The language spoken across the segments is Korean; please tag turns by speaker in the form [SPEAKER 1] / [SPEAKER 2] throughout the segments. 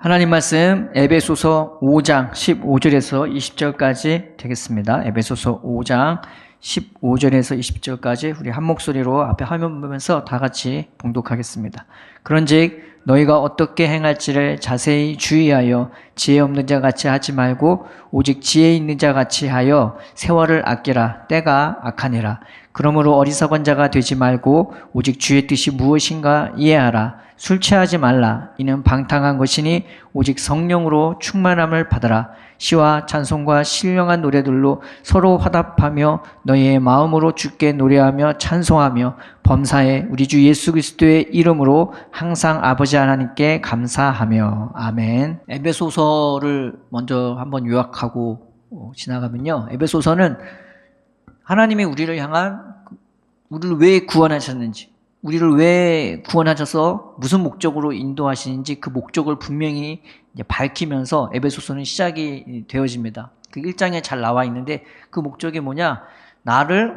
[SPEAKER 1] 하나님 말씀 에베소서 5장 15절에서 20절까지 되겠습니다. 에베소서 5장 15절에서 20절까지 우리 한 목소리로 앞에 화면 보면서 다 같이 봉독하겠습니다. 그런즉 너희가 어떻게 행할지를 자세히 주의하여 지혜 없는 자 같이 하지 말고 오직 지혜 있는 자 같이 하여 세월을 아끼라. 때가 악하니라. 그러므로 어리석은 자가 되지 말고 오직 주의 뜻이 무엇인가 이해하라. 술 취하지 말라. 이는 방탕한 것이니 오직 성령으로 충만함을 받아라. 시와 찬송과 신령한 노래들로 서로 화답하며 너희의 마음으로 주께 노래하며 찬송하며 범사에 우리 주 예수 그리스도의 이름으로 항상 아버지 하나님께 감사하며. 아멘. 에베소서를 먼저 한번 요약하고 지나가면요, 에베소서는 하나님이 우리를 왜 구원하셨는지, 우리를 왜 구원하셔서 무슨 목적으로 인도하시는지 그 목적을 분명히 이제 밝히면서 에베소서는 시작이 되어집니다. 그 1장에 잘 나와 있는데 그 목적이 뭐냐?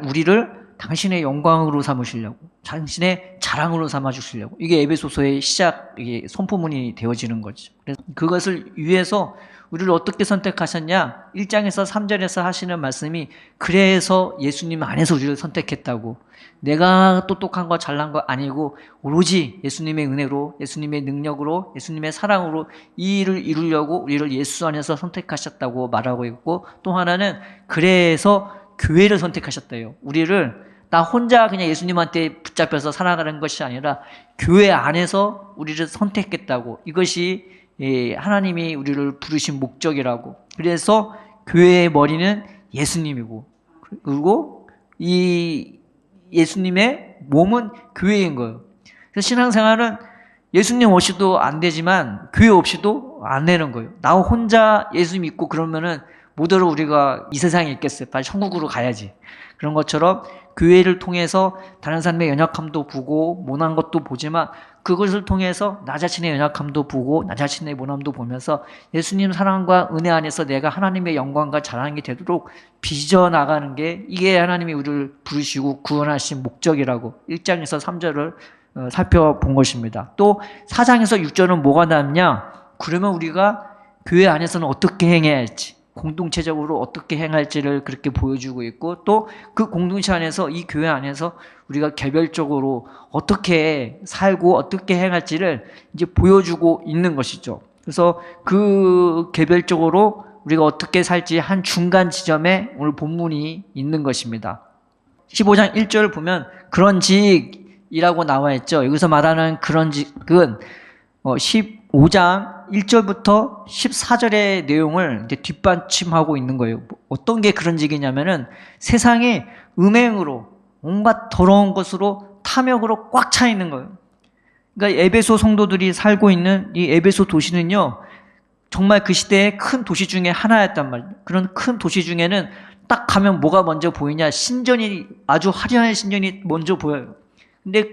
[SPEAKER 1] 우리를 당신의 영광으로 삼으시려고, 당신의 자랑으로 삼아주시려고. 이게 에베소서의 이게 선포문이 되어지는 거죠. 그래서 그것을 위해서 우리를 어떻게 선택하셨냐? 1장에서 3절에서 하시는 말씀이 그래서 예수님 안에서 우리를 선택했다고. 내가 똑똑한 거 잘난 거 아니고 오로지 예수님의 은혜로, 예수님의 능력으로, 예수님의 사랑으로 이 일을 이루려고 우리를 예수 안에서 선택하셨다고 말하고 있고, 또 하나는 그래서 교회를 선택하셨대요. 우리를 나 혼자 그냥 예수님한테 붙잡혀서 살아가는 것이 아니라 교회 안에서 우리를 선택했다고. 이것이 하나님이 우리를 부르신 목적이라고. 그래서 교회의 머리는 예수님이고, 그리고 이 예수님의 몸은 교회인 거예요. 그래서 신앙생활은 예수님 없이도 안 되지만 교회 없이도 안 되는 거예요. 나 혼자 예수 믿고 그러면은 뭐더러 우리가 이 세상에 있겠어요. 빨리 천국으로 가야지. 그런 것처럼 교회를 통해서 다른 사람의 연약함도 보고 모난 것도 보지만 그것을 통해서 나 자신의 연약함도 보고 나 자신의 모난도 보면서 예수님 사랑과 은혜 안에서 내가 하나님의 영광과 자랑이 되도록 빚어나가는 게, 이게 하나님이 우리를 부르시고 구원하신 목적이라고 1장에서 3절을 살펴본 것입니다. 또 4장에서 6절은 뭐가 나왔냐? 그러면 우리가 교회 안에서는 어떻게 행해야 할지, 공동체적으로 어떻게 행할지를 그렇게 보여주고 있고, 또 그 공동체 안에서, 이 교회 안에서 우리가 개별적으로 어떻게 살고 어떻게 행할지를 이제 보여주고 있는 것이죠. 그래서 그 개별적으로 우리가 어떻게 살지 한 중간 지점에 오늘 본문이 있는 것입니다. 15장 1절을 보면 그런직이라고 나와 있죠. 여기서 말하는 그런직은 15장 1절부터 14절의 내용을 이제 뒷받침하고 있는 거예요. 어떤 게 그런직이냐면은 세상이 음행으로, 온갖 더러운 것으로, 탐욕으로 꽉 차 있는 거예요. 그러니까 에베소 성도들이 살고 있는 이 에베소 도시는요, 정말 그 시대의 큰 도시 중에 하나였단 말이에요. 그런 큰 도시 중에는 딱 가면 뭐가 먼저 보이냐? 신전이, 아주 화려한 신전이 먼저 보여요. 근데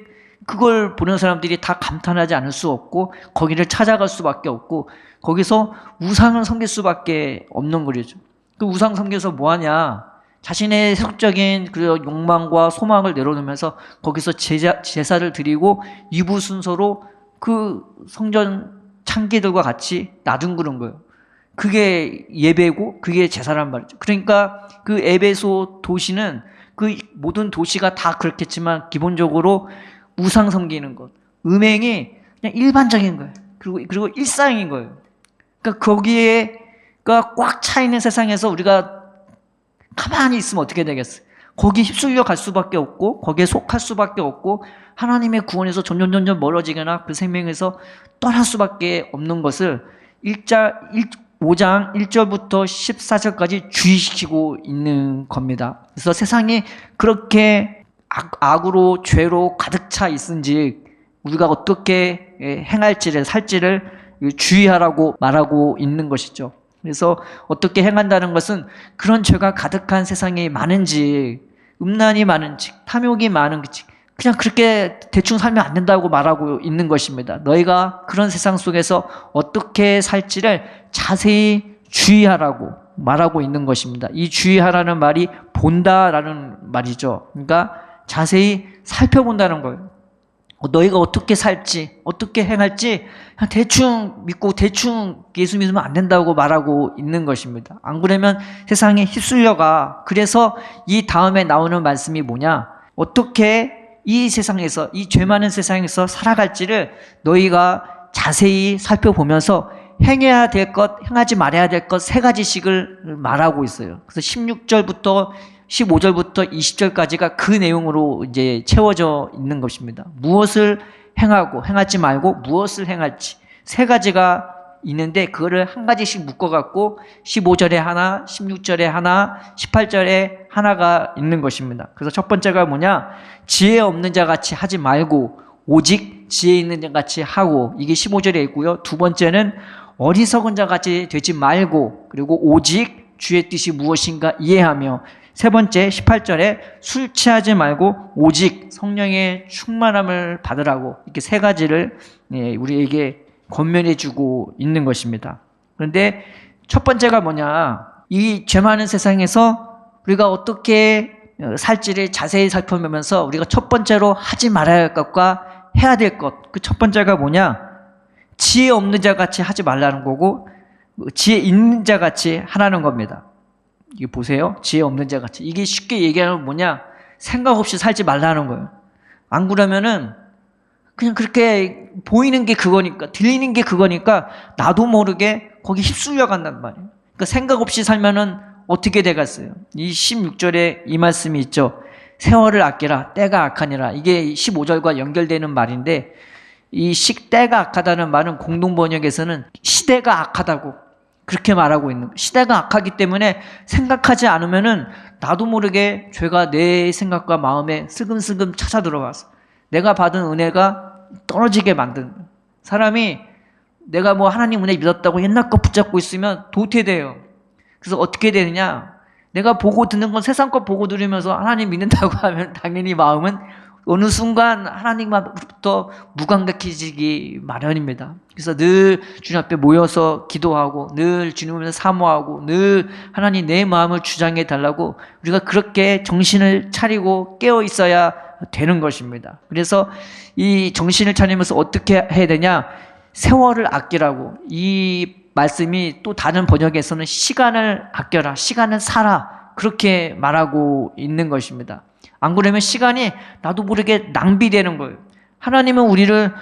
[SPEAKER 1] 그걸 보는 사람들이 다 감탄하지 않을 수 없고 거기를 찾아갈 수밖에 없고 거기서 우상을 섬길 수밖에 없는 거죠. 그 우상 섬겨서 뭐하냐? 자신의 세속적인 그 욕망과 소망을 내려놓으면서 거기서 제사를 드리고 이부 순서로 그 성전 창기들과 같이 나둥그런 거예요. 그게 예배고 그게 제사란 말이죠. 그러니까 그 에베소 도시는, 그 모든 도시가 다 그렇겠지만 기본적으로 우상 섬기는 것, 음행이 그냥 일반적인 거예요. 그리고 일상인 거예요. 그러니까 거기에가 꽉 차 있는 세상에서 우리가 가만히 있으면 어떻게 되겠어요? 거기에 휩쓸려 갈 수밖에 없고 거기에 속할 수밖에 없고 하나님의 구원에서 점점 멀어지거나 그 생명에서 떠날 수밖에 없는 것을 5장 1절부터 14절까지 주의시키고 있는 겁니다. 그래서 세상이 그렇게 악으로, 죄로 가득 차 있은지 우리가 어떻게 행할지를, 살지를 주의하라고 말하고 있는 것이죠. 그래서 어떻게 행한다는 것은 그런 죄가 가득한 세상이 많은지, 음란이 많은지, 탐욕이 많은지 그냥 그렇게 대충 살면 안 된다고 말하고 있는 것입니다. 너희가 그런 세상 속에서 어떻게 살지를 자세히 주의하라고 말하고 있는 것입니다. 이 주의하라는 말이 본다라는 말이죠. 그러니까 자세히 살펴본다는 거예요. 너희가 어떻게 살지, 어떻게 행할지 그냥 대충 믿고 대충 예수 믿으면 안 된다고 말하고 있는 것입니다. 안 그러면 세상에 휩쓸려가. 그래서 이 다음에 나오는 말씀이 뭐냐? 어떻게 이 세상에서, 이 죄 많은 세상에서 살아갈지를 너희가 자세히 살펴보면서 행해야 될 것, 행하지 말아야 될 것 세 가지씩을 말하고 있어요. 그래서 16절부터 15절부터 20절까지가 그 내용으로 이제 채워져 있는 것입니다. 무엇을 행하고 행하지 말고 무엇을 행할지 세 가지가 있는데 그거를 한 가지씩 묶어갖고 15절에 하나, 16절에 하나, 18절에 하나가 있는 것입니다. 그래서 첫 번째가 뭐냐? 지혜 없는 자 같이 하지 말고 오직 지혜 있는 자 같이 하고, 이게 15절에 있고요. 두 번째는 어리석은 자 같이 되지 말고, 그리고 오직 주의 뜻이 무엇인가 이해하며, 세 번째 18절에 술 취하지 말고 오직 성령의 충만함을 받으라고, 이렇게 세 가지를 우리에게 권면해 주고 있는 것입니다. 그런데 첫 번째가 뭐냐? 이 죄 많은 세상에서 우리가 어떻게 살지를 자세히 살펴보면서 우리가 첫 번째로 하지 말아야 할 것과 해야 될 것, 그 첫 번째가 뭐냐? 지혜 없는 자 같이 하지 말라는 거고 지혜 있는 자 같이 하라는 겁니다. 이게 보세요. 지혜 없는 자 같이. 이게 쉽게 얘기하면 뭐냐? 생각 없이 살지 말라는 거예요. 안 그러면은 그냥 그렇게 보이는 게 그거니까, 들리는 게 그거니까 나도 모르게 거기 휩쓸려 간단 말이에요. 그러니까 생각 없이 살면은 어떻게 되겠어요? 이 16절에 이 말씀이 있죠. 세월을 아끼라, 때가 악하니라. 이게 15절과 연결되는 말인데, 이 때가 악하다는 말은 공동번역에서는 시대가 악하다고 그렇게 말하고 있는 거예요. 시대가 악하기 때문에 생각하지 않으면은 나도 모르게 죄가 내 생각과 마음에 슬금슬금 찾아 들어와서 내가 받은 은혜가 떨어지게 만든 사람이, 내가 뭐 하나님 은혜 믿었다고 옛날 거 붙잡고 있으면 도태돼요. 그래서 어떻게 되느냐? 내가 보고 듣는 건 세상 거 보고 들으면서 하나님 믿는다고 하면 당연히 마음은 어느 순간 하나님으로부터 무감각해지기 마련입니다. 그래서 늘 주님 앞에 모여서 기도하고, 늘 주님을 사모하고, 늘 하나님 내 마음을 주장해 달라고 우리가 그렇게 정신을 차리고 깨어 있어야 되는 것입니다. 그래서 이 정신을 차리면서 어떻게 해야 되냐? 세월을 아끼라고. 이 말씀이 또 다른 번역에서는 시간을 아껴라, 시간을 살아, 그렇게 말하고 있는 것입니다. 안 그러면 시간이 나도 모르게 낭비되는 거예요. 하나님은 우리를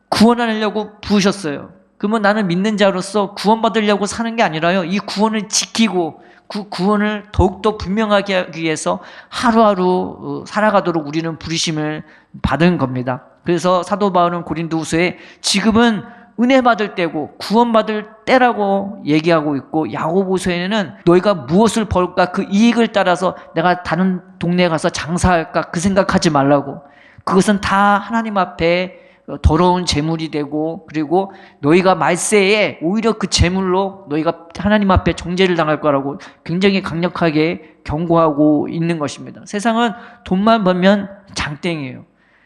[SPEAKER 1] 구원하려고 부으셨어요. 그러면 나는 믿는 자로서 구원받으려고 사는 게 아니라요, 이 구원을 지키고 그 구원을 더욱더 분명하게 하기 위해서 하루하루 살아가도록 우리는 부르심을 받은 겁니다. 그래서 사도 바울은 고린도후서에 지금은 은혜 받을 때고 구원받을 때라고 얘기하고 있고, 야고보서에는 너희가 무엇을 벌까 그 이익을 따라서 내가 다른 동네에 가서 장사할까 그 생각하지 말라고. 그것은 다 하나님 앞에 더러운 재물이 되고, 그리고 너희가 말세에 오히려 그 재물로 너희가 하나님 앞에 정죄를 당할 거라고 굉장히 강력하게 경고하고 있는 것입니다. 세상은 돈만 벌면 장땡이에요.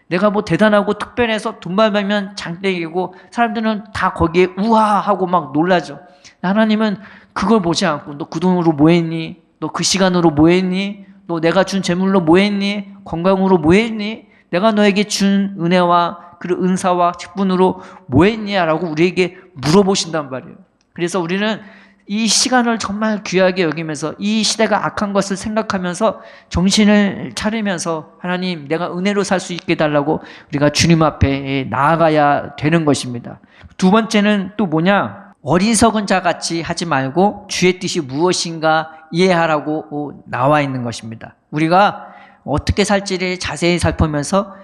[SPEAKER 1] 내가 뭐 대단하고 특별해서 돈만 벌면 장땡이고 사람들은 다 거기에 우아하고 막 놀라죠. 하나님은 그걸 보지 않고, 너 그 돈으로 뭐 했니? 너 그 시간으로 뭐 했니? 너 내가 준 재물로 뭐 했니? 건강으로 뭐 했니? 내가 너에게 준 은혜와 그 은사와 직분으로 뭐 했냐라고 우리에게 물어보신단 말이에요. 그래서 우리는 이 시간을 정말 귀하게 여기면서 이 시대가 악한 것을 생각하면서 정신을 차리면서 하나님 내가 은혜로 살 수 있게 해달라고 우리가 주님 앞에 나아가야 되는 것입니다. 두 번째는 또 뭐냐? 어리석은 자같이 하지 말고 주의 뜻이 무엇인가 이해하라고 나와 있는 것입니다. 우리가 어떻게 살지를 자세히 살펴보면서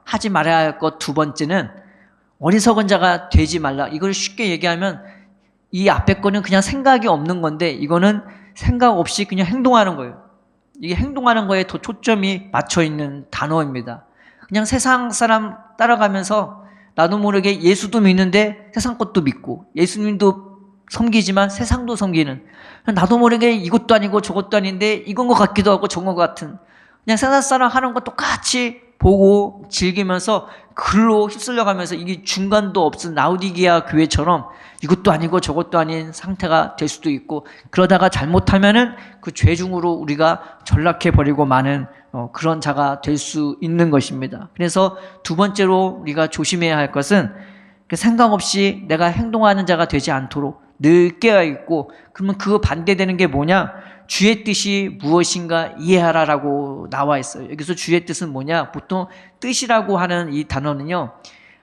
[SPEAKER 1] 하지 말아야 할 것 두 번째는 어리석은 자가 되지 말라. 이걸 쉽게 얘기하면 이 앞에 거는 그냥 생각이 없는 건데 이거는 생각 없이 그냥 행동하는 거예요. 이게 행동하는 거에 더 초점이 맞춰 있는 단어입니다. 그냥 세상 사람 따라가면서 나도 모르게 예수도 믿는데 세상 것도 믿고, 예수님도 섬기지만 세상도 섬기는, 나도 모르게 이것도 아니고 저것도 아닌데 이건 것 같기도 하고 저건 것 같은, 그냥 세상 사람 하는 거 똑같이 보고 즐기면서 글로 휩쓸려가면서 이게 중간도 없은 라우디게아 교회처럼 이것도 아니고 저것도 아닌 상태가 될 수도 있고, 그러다가 잘못하면은 그 죄중으로 우리가 전락해버리고 마는 그런 자가 될 수 있는 것입니다. 그래서 두 번째로 우리가 조심해야 할 것은 생각 없이 내가 행동하는 자가 되지 않도록 늘 깨어있고, 그러면 그 반대되는 게 뭐냐? 주의 뜻이 무엇인가 이해하라라고 나와 있어요. 여기서 주의 뜻은 뭐냐? 보통 뜻이라고 하는 이 단어는요,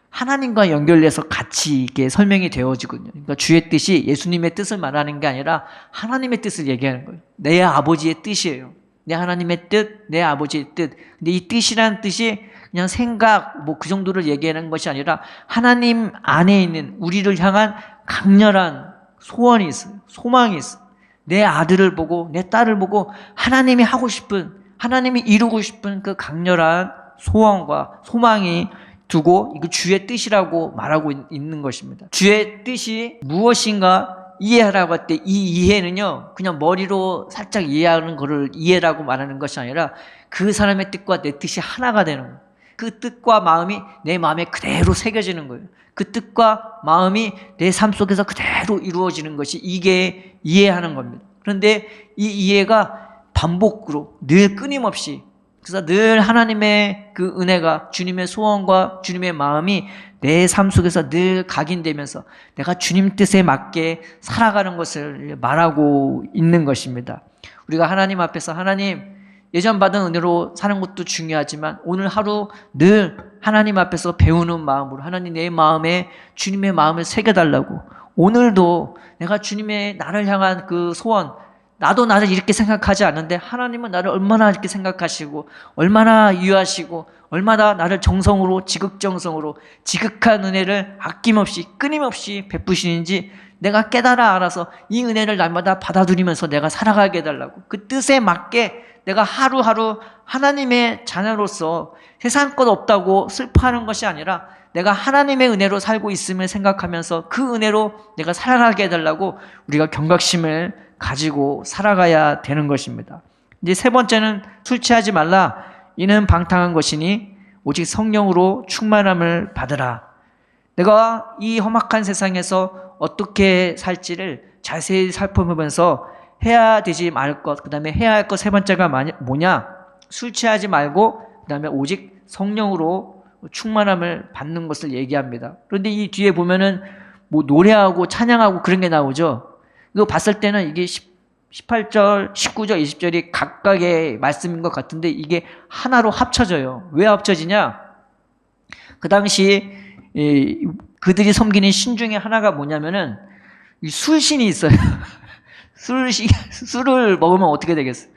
[SPEAKER 1] 하나님과 연결돼서 같이 이게 설명이 되어지거든요. 그러니까 주의 뜻이 예수님의 뜻을 말하는 게 아니라 하나님의 뜻을 얘기하는 거예요. 내 아버지의 뜻이에요. 내 하나님의 뜻, 내 아버지의 뜻. 근데 이 뜻이라는 뜻이 그냥 생각, 그 정도를 얘기하는 것이 아니라 하나님 안에 있는 우리를 향한 강렬한 소원이 있어요. 소망이 있어요. 내 아들을 보고, 내 딸을 보고 하나님이 하고 싶은, 하나님이 이루고 싶은 그 강렬한 소원과 소망이 두고 이거 주의 뜻이라고 말하고 있는 것입니다. 주의 뜻이 무엇인가 이해하라고 할 때 이 이해는요, 그냥 머리로 살짝 이해하는 것을 이해라고 말하는 것이 아니라 그 사람의 뜻과 내 뜻이 하나가 되는 거예요. 그 뜻과 마음이 내 마음에 그대로 새겨지는 거예요. 그 뜻과 마음이 내 삶 속에서 그대로 이루어지는 것이 이게 이해하는 겁니다. 그런데 이 이해가 반복으로 늘 끊임없이, 그래서 늘 하나님의 그 은혜가, 주님의 소원과 주님의 마음이 내 삶 속에서 늘 각인되면서 내가 주님 뜻에 맞게 살아가는 것을 말하고 있는 것입니다. 우리가 하나님 앞에서 하나님, 예전 받은 은혜로 사는 것도 중요하지만 오늘 하루 늘 하나님 앞에서 배우는 마음으로 하나님 내 마음에 주님의 마음을 새겨달라고, 오늘도 내가 주님의 나를 향한 그 소원, 나도 나를 이렇게 생각하지 않는데 하나님은 나를 얼마나 이렇게 생각하시고 얼마나 유하시고 얼마나 나를 정성으로 지극정성으로 지극한 은혜를 아낌없이 끊임없이 베푸시는지 내가 깨달아 알아서 이 은혜를 날마다 받아들이면서 내가 살아가게 해달라고, 그 뜻에 맞게 내가 하루하루 하나님의 자녀로서 세상 것 없다고 슬퍼하는 것이 아니라 내가 하나님의 은혜로 살고 있음을 생각하면서 그 은혜로 내가 살아가게 해달라고 우리가 경각심을 가지고 살아가야 되는 것입니다. 이제 세 번째는 술 취하지 말라. 이는 방탕한 것이니 오직 성령으로 충만함을 받으라. 내가 이 험악한 세상에서 어떻게 살지를 자세히 살펴보면서 해야 되지 말 것, 그 다음에 해야 할 것 세 번째가 뭐냐? 술 취하지 말고 그 다음에 오직 성령으로 충만함을 받는 것을 얘기합니다. 그런데 이 뒤에 보면은 노래하고 찬양하고 그런 게 나오죠. 이거 봤을 때는 이게 18절, 19절, 20절이 각각의 말씀인 것 같은데 이게 하나로 합쳐져요. 왜 합쳐지냐? 그 당시 그들이 섬기는 신 중에 하나가 뭐냐면은 이 술신이 있어요. 술을 먹으면 어떻게 되겠어요?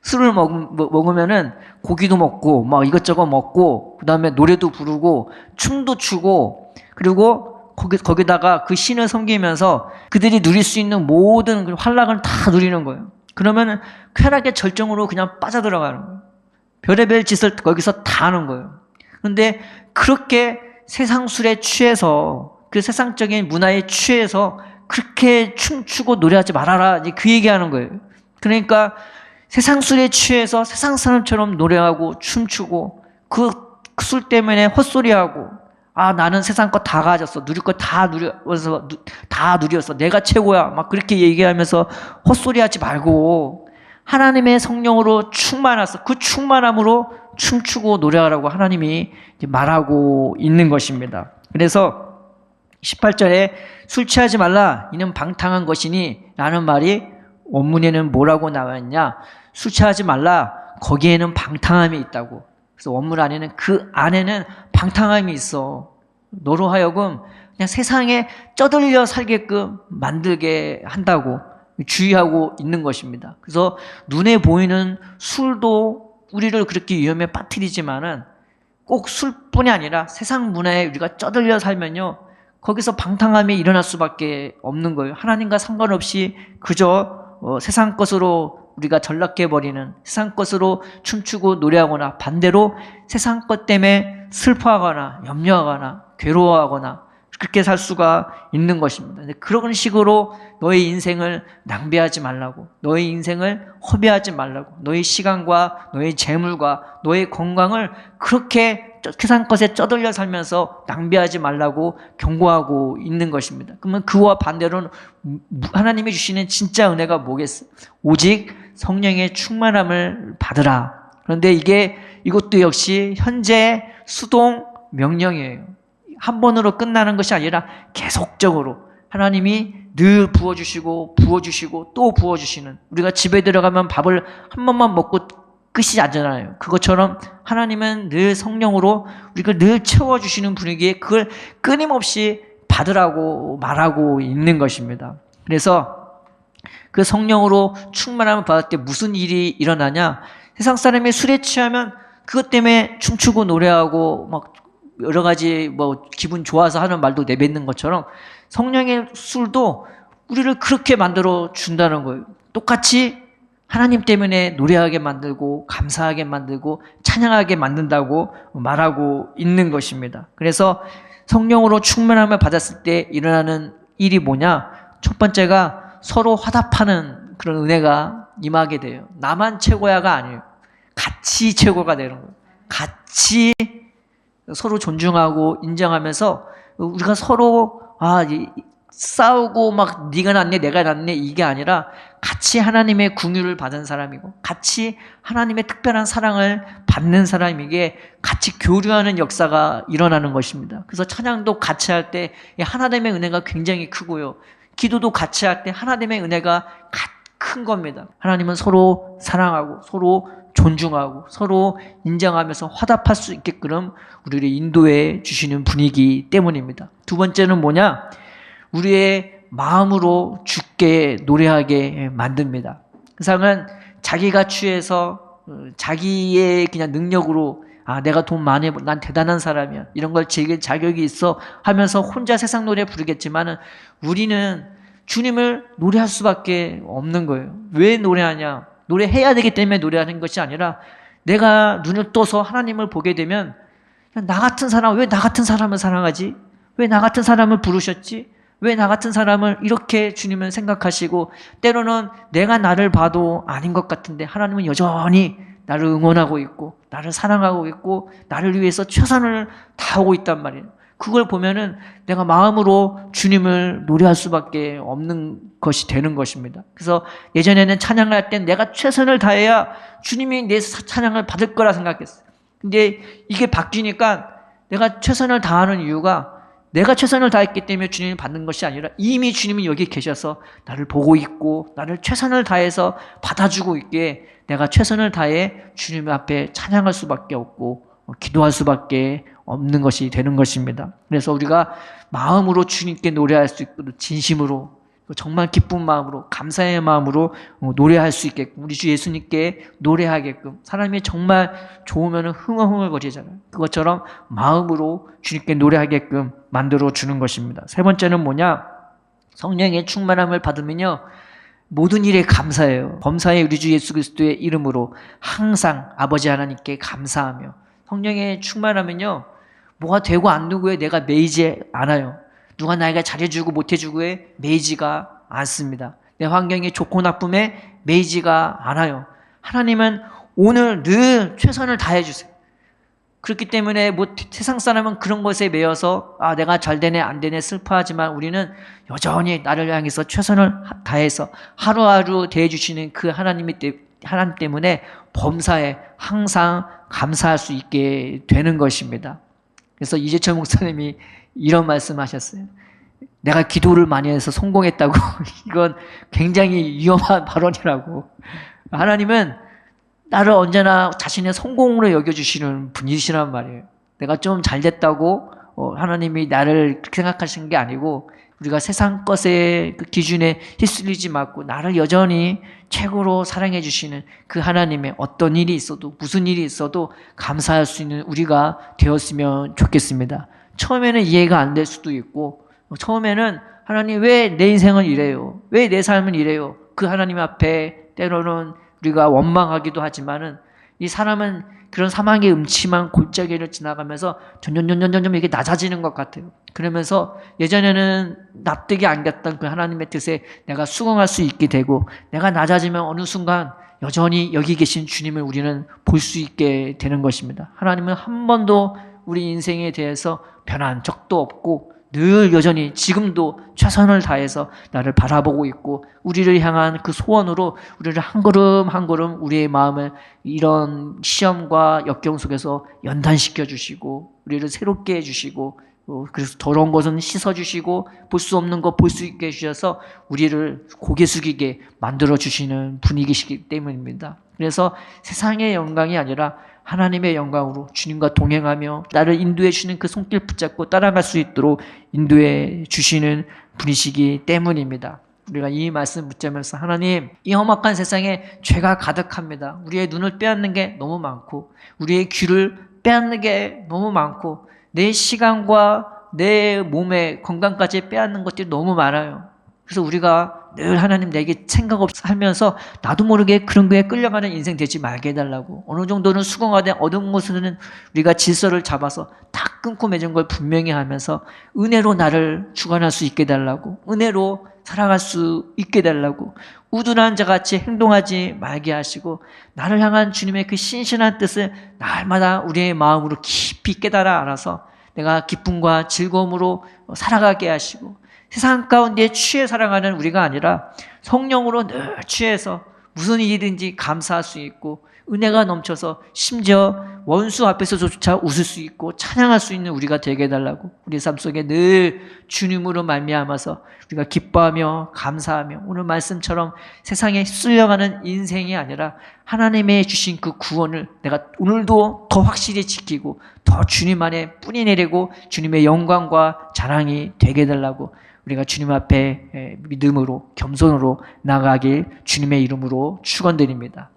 [SPEAKER 1] 술을 먹으면은 고기도 먹고 막 이것저것 먹고 그 다음에 노래도 부르고 춤도 추고, 그리고 거기다가 그 신을 섬기면서 그들이 누릴 수 있는 모든 그 환락을 다 누리는 거예요. 그러면 쾌락의 절정으로 그냥 빠져들어가는 거예요. 별의별 짓을 거기서 다 하는 거예요. 그런데 그렇게 세상 술에 취해서, 그 세상적인 문화에 취해서 그렇게 춤추고 노래하지 말아라, 이제 그 얘기하는 거예요. 그러니까 세상 술에 취해서 세상 사람처럼 노래하고 춤추고 그 술 때문에 헛소리하고, 아, 나는 세상 거 다 가졌어. 누릴 거 다 누렸어. 내가 최고야. 막 그렇게 얘기하면서 헛소리하지 말고 하나님의 성령으로 충만해서 그 충만함으로 춤추고 노래하라고 하나님이 말하고 있는 것입니다. 그래서 18절에 술 취하지 말라. 이는 방탕한 것이니 라는 말이 원문에는 뭐라고 나와 있냐? 술 취하지 말라. 거기에는 방탕함이 있다고. 그래서 원문 안에는 그 안에는 방탕함이 있어. 너로 하여금 그냥 세상에 쩌들려 살게끔 만들게 한다고 주의하고 있는 것입니다. 그래서 눈에 보이는 술도 우리를 그렇게 위험에 빠뜨리지만은 꼭 술뿐이 아니라 세상 문화에 우리가 쩌들려 살면요, 거기서 방탕함이 일어날 수밖에 없는 거예요. 하나님과 상관없이 그저 세상 것으로 우리가 전락해버리는, 세상 것으로 춤추고 노래하거나 반대로 세상 것 때문에 슬퍼하거나 염려하거나 괴로워하거나 그렇게 살 수가 있는 것입니다. 그런 식으로 너의 인생을 낭비하지 말라고, 너의 인생을 허비하지 말라고, 너의 시간과 너의 재물과 너의 건강을 그렇게 세상 것에 쩌들려 살면서 낭비하지 말라고 경고하고 있는 것입니다. 그러면 그와 반대로는 하나님이 주시는 진짜 은혜가 뭐겠어? 오직 성령의 충만함을 받으라. 그런데 이것도 역시 현재 수동 명령이에요. 한 번으로 끝나는 것이 아니라 계속적으로 하나님이 늘 부어주시고 부어주시고 또 부어주시는, 우리가 집에 들어가면 밥을 한 번만 먹고 끝이 아니잖아요. 그것처럼 하나님은 늘 성령으로 우리가 늘 채워주시는 분위기에 그걸 끊임없이 받으라고 말하고 있는 것입니다. 그래서 그 성령으로 충만함을 받을 때 무슨 일이 일어나냐? 세상 사람이 술에 취하면 그것 때문에 춤추고 노래하고 막 여러 가지 기분 좋아서 하는 말도 내뱉는 것처럼 성령의 술도 우리를 그렇게 만들어 준다는 거예요. 똑같이 하나님 때문에 노래하게 만들고 감사하게 만들고 찬양하게 만든다고 말하고 있는 것입니다. 그래서 성령으로 충만함을 받았을 때 일어나는 일이 뭐냐? 첫 번째가 서로 화답하는 그런 은혜가 임하게 돼요. 나만 최고야가 아니에요. 같이 최고가 되는 거예요. 같이 서로 존중하고 인정하면서 우리가 서로 싸우고 막 네가 낫네 내가 낫네 이게 아니라 같이 하나님의 긍휼을 받은 사람이고 같이 하나님의 특별한 사랑을 받는 사람에게 같이 교류하는 역사가 일어나는 것입니다. 그래서 찬양도 같이 할 때 하나님의 은혜가 굉장히 크고요. 기도도 같이 할 때 하나님의 은혜가 큰 겁니다. 하나님은 서로 사랑하고 서로 존중하고 서로 인정하면서 화답할 수 있게끔 우리를 인도해 주시는 분이기 때문입니다. 두 번째는 뭐냐? 우리의 마음으로 주께 노래하게 만듭니다. 세상은 자기가 취해서 자기의 그냥 능력으로 내가 돈 많이 난 대단한 사람이야 이런 걸 즐길 자격이 있어 하면서 혼자 세상 노래 부르겠지만은 우리는 주님을 노래할 수밖에 없는 거예요. 왜 노래하냐? 노래해야 되기 때문에 노래하는 것이 아니라 내가 눈을 떠서 하나님을 보게 되면 나 같은 사람, 왜 나 같은 사람을 사랑하지? 왜 나 같은 사람을 부르셨지? 왜 나 같은 사람을 이렇게 주님은 생각하시고 때로는 내가 나를 봐도 아닌 것 같은데 하나님은 여전히 나를 응원하고 있고 나를 사랑하고 있고 나를 위해서 최선을 다하고 있단 말이에요. 그걸 보면은 내가 마음으로 주님을 노래할 수밖에 없는 것이 되는 것입니다. 그래서 예전에는 찬양을 할 땐 내가 최선을 다해야 주님이 내 찬양을 받을 거라 생각했어요. 근데 이게 바뀌니까 내가 최선을 다하는 이유가 내가 최선을 다했기 때문에 주님이 받는 것이 아니라 이미 주님이 여기 계셔서 나를 보고 있고 나를 최선을 다해서 받아주고 있기에 내가 최선을 다해 주님 앞에 찬양할 수밖에 없고 기도할 수밖에 없는 것이 되는 것입니다. 그래서 우리가 마음으로 주님께 노래할 수 있고 진심으로 정말 기쁜 마음으로 감사의 마음으로 노래할 수 있게끔 우리 주 예수님께 노래하게끔 사람이 정말 좋으면 흥얼흥얼거리잖아요. 그것처럼 마음으로 주님께 노래하게끔 만들어 주는 것입니다. 세 번째는 뭐냐? 성령의 충만함을 받으면요 모든 일에 감사해요. 범사의 우리 주 예수 그리스도의 이름으로 항상 아버지 하나님께 감사하며 성령의 충만하면요 뭐가 되고 안 되고에 내가 매이지 않아요. 누가 나에게 잘해주고 못해주고에 매이지가 않습니다. 내 환경이 좋고 나쁨에 매이지가 않아요. 하나님은 오늘 늘 최선을 다해주세요. 그렇기 때문에 세상 사람은 그런 것에 매여서 내가 잘 되네 안 되네 슬퍼하지만 우리는 여전히 나를 향해서 최선을 다해서 하루하루 대해주시는 그 하나님 때문에 범사에 항상 감사할 수 있게 되는 것입니다. 그래서 이재철 목사님이 이런 말씀하셨어요. 내가 기도를 많이 해서 성공했다고. 이건 굉장히 위험한 발언이라고. 하나님은 나를 언제나 자신의 성공으로 여겨주시는 분이시란 말이에요. 내가 좀 잘됐다고 하나님이 나를 그렇게 생각하시는 게 아니고 우리가 세상 것의 그 기준에 휩쓸리지 말고 나를 여전히 최고로 사랑해 주시는 그 하나님의 어떤 일이 있어도 무슨 일이 있어도 감사할 수 있는 우리가 되었으면 좋겠습니다. 처음에는 이해가 안 될 수도 있고 처음에는 하나님 왜 내 인생은 이래요? 왜 내 삶은 이래요? 그 하나님 앞에 때로는 우리가 원망하기도 하지만은 이 사람은 그런 사망의 음침한 골짜기를 지나가면서 점점 이게 낮아지는 것 같아요. 그러면서 예전에는 납득이 안 갔던 그 하나님의 뜻에 내가 수긍할 수 있게 되고, 내가 낮아지면 어느 순간 여전히 여기 계신 주님을 우리는 볼 수 있게 되는 것입니다. 하나님은 한 번도 우리 인생에 대해서 변한 적도 없고 늘 여전히 지금도 최선을 다해서 나를 바라보고 있고, 우리를 향한 그 소원으로 우리를 한 걸음 한 걸음 우리의 마음을 이런 시험과 역경 속에서 연단시켜 주시고, 우리를 새롭게 해주시고, 그래서 더러운 것은 씻어주시고 볼 수 없는 것 볼 수 있게 해주셔서 우리를 고개 숙이게 만들어 주시는 분이시기 때문입니다. 그래서 세상의 영광이 아니라 하나님의 영광으로 주님과 동행하며 나를 인도해 주시는 그 손길 붙잡고 따라갈 수 있도록 인도해 주시는 분이시기 때문입니다. 우리가 이 말씀 붙잡으면서, 하나님, 이 험악한 세상에 죄가 가득합니다. 우리의 눈을 빼앗는 게 너무 많고, 우리의 귀를 빼앗는 게 너무 많고, 내 시간과 내 몸의 건강까지 빼앗는 것들이 너무 많아요. 그래서 우리가 늘 하나님 내게 생각 없이 살면서 나도 모르게 그런 거에 끌려가는 인생 되지 말게 해달라고, 어느 정도는 수긍하되 어떤 것은 우리가 질서를 잡아서 다 끊고 맺은 걸 분명히 하면서 은혜로 나를 주관할 수 있게 해달라고, 은혜로 살아갈 수 있게 해달라고, 우둔한 자같이 행동하지 말게 하시고 나를 향한 주님의 그 신실한 뜻을 날마다 우리의 마음으로 깊이 깨달아 알아서 내가 기쁨과 즐거움으로 살아가게 하시고, 세상 가운데 취해 살아가는 우리가 아니라 성령으로 늘 취해서 무슨 일이든지 감사할 수 있고, 은혜가 넘쳐서 심지어 원수 앞에서조차 웃을 수 있고 찬양할 수 있는 우리가 되게 해달라고, 우리 삶 속에 늘 주님으로 말미암아서 우리가 기뻐하며 감사하며, 오늘 말씀처럼 세상에 휩쓸려가는 인생이 아니라 하나님의 주신 그 구원을 내가 오늘도 더 확실히 지키고 더 주님 안에 뿌리 내리고 주님의 영광과 자랑이 되게 해달라고, 우리가 주님 앞에 믿음으로 겸손으로 나가길 주님의 이름으로 축원드립니다.